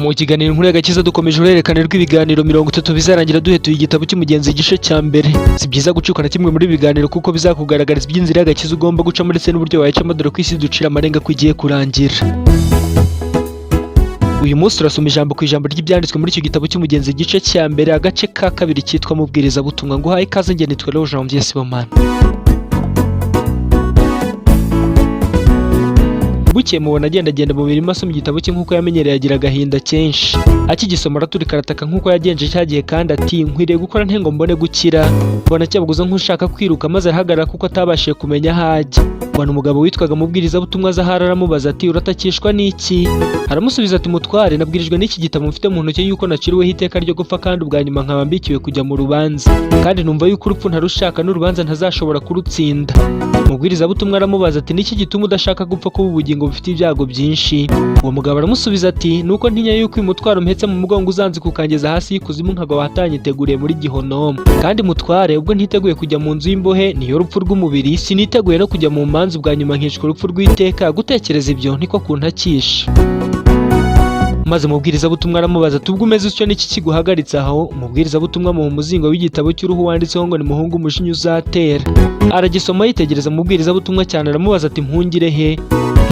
Mu kiganiro inkuru y'agakiza dukomeje uruhererekane rw'ibiganiro 30 bizarangira duhetuye igitabo cy'umugenzi igice cya mbere. Si byiza gucukana kimwe muri biganiro kuko bizakugaragariza iby'inzira y'agakiza ugomba gucamo ndetse n'uburyo wayicamo dore ko isi ducira amarenga ko igiye kurangira. Uyu munsi turasoma ijambo ku ijambo ry'ibyanditswe muri icyo gitabo cy'umugenzi igice cya mbere agace ka kabiri cyitwa mubwiriza butumwa. Nguhaye ikaze, njye nitwa Leon Janvier Sibomana. Bukeye mubona agenda mu mirima asoma igitabo cye nk'uko yamenyereye, agira agahinda kenshi. Akigisoma araturika arataka nk'uko yagenje cya gihe kandi ati nkwiriye gukora nte ngo mbone gukira. Mbona cyabuguza nk'ushaka kwiruka maze arahagarara kuko atabashije kumenya aho ajya. Mbona umugabo witwaga mubwiriza butumwa Zahara aramubaza ati uratakishwa n'iki? Aramusubiza ati mutware, nabwirijwe n'iki gitabo mfite mu ntoki yuko naciriweho iteka ryo gupfa kandi ubwa nyuma nkaba mbikiwe kujya mu rubanza, kandi numva yuko urupfu ntarushaka n'urubanza ntazashobora kurutsinda. Mubwiriza butumwa aramubaza ati niki gituma udashaka gupfa kuba ubugingo bufite ibyago byinshi? Uwo mugabo aramusubiza ati nuko ntinya yuko uyu mutwaro mpetse mu mugongo uzanze kukangeza hasi y'ikuzimu nkagwa watanyiteguriye muri Gihonomo. Kandi mutware, ubwo ntiteguye kujya mu nzu y'imbohe niyo rupfu rw'umubiri, siniteguye no kujya mu manza ubwa nyuma nkicwa urupfu rw'iteka. Gutekereza ibyo niko kuntakisha. Maze mubwiriza butumwa aramubaza ati ubwo umeze utyo niki kiguhagaritse aho? Umubwiriza butumwa mu muzingo w'igitabo cy'uruhu wanditseho ngo ni muhungu umujinya uzatera. Aragisoma yitegereza mubwiriza butumwa cyane aramubaza ati mpungire he?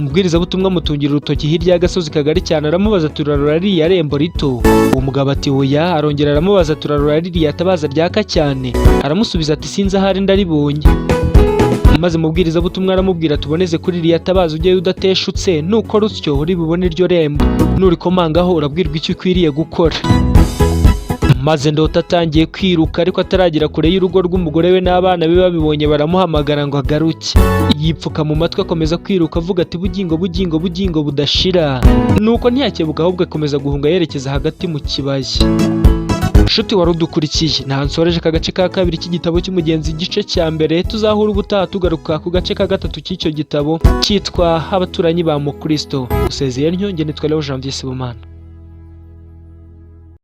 Umubwiriza butumwa mutungira urutoki hirya y'agasozi kagari cyane aramubaza turarura ririya rembo rito? Uwo mugabo ati oya. Arongera aramubaza turarura ririya tabaza ryaka cyane? Aramusubiza ati sinzi ahari ndaribonye. Maze mubwiriza butumwa aramubwira tuboneze kuri iriya tabaza ujye udateshutse, nuko rusyo uri bubone iryo rembo, nurikomangaho urabwirwa icyo ukwiriye gukora. Maze Ndota atangiye kwiruka ariko ataragera kure y'urugo rw'umugore we n'abana be babibonye baramuhamagara ngo agaruke. Yipfuka mu matwi akomeza kwiruka avuga ati bugingo bugingo bugingo budashira. Nuko ntiyakebuka ahubwo akomeza guhunga yerekeza hagati mu kibaya. Nshuti wari udukurikiye, nta nsoreje aka gace ka kabiri cy'igitabo cy'umugenzi igice cya mbere. Tuzahura ubutaha tugaruka ku gace ka gatatu cy'icyo gitabo cyitwa abaturanyi ba Mukristo. Usezeye ntyo, njye nitwa Leon Janvier Sibomana.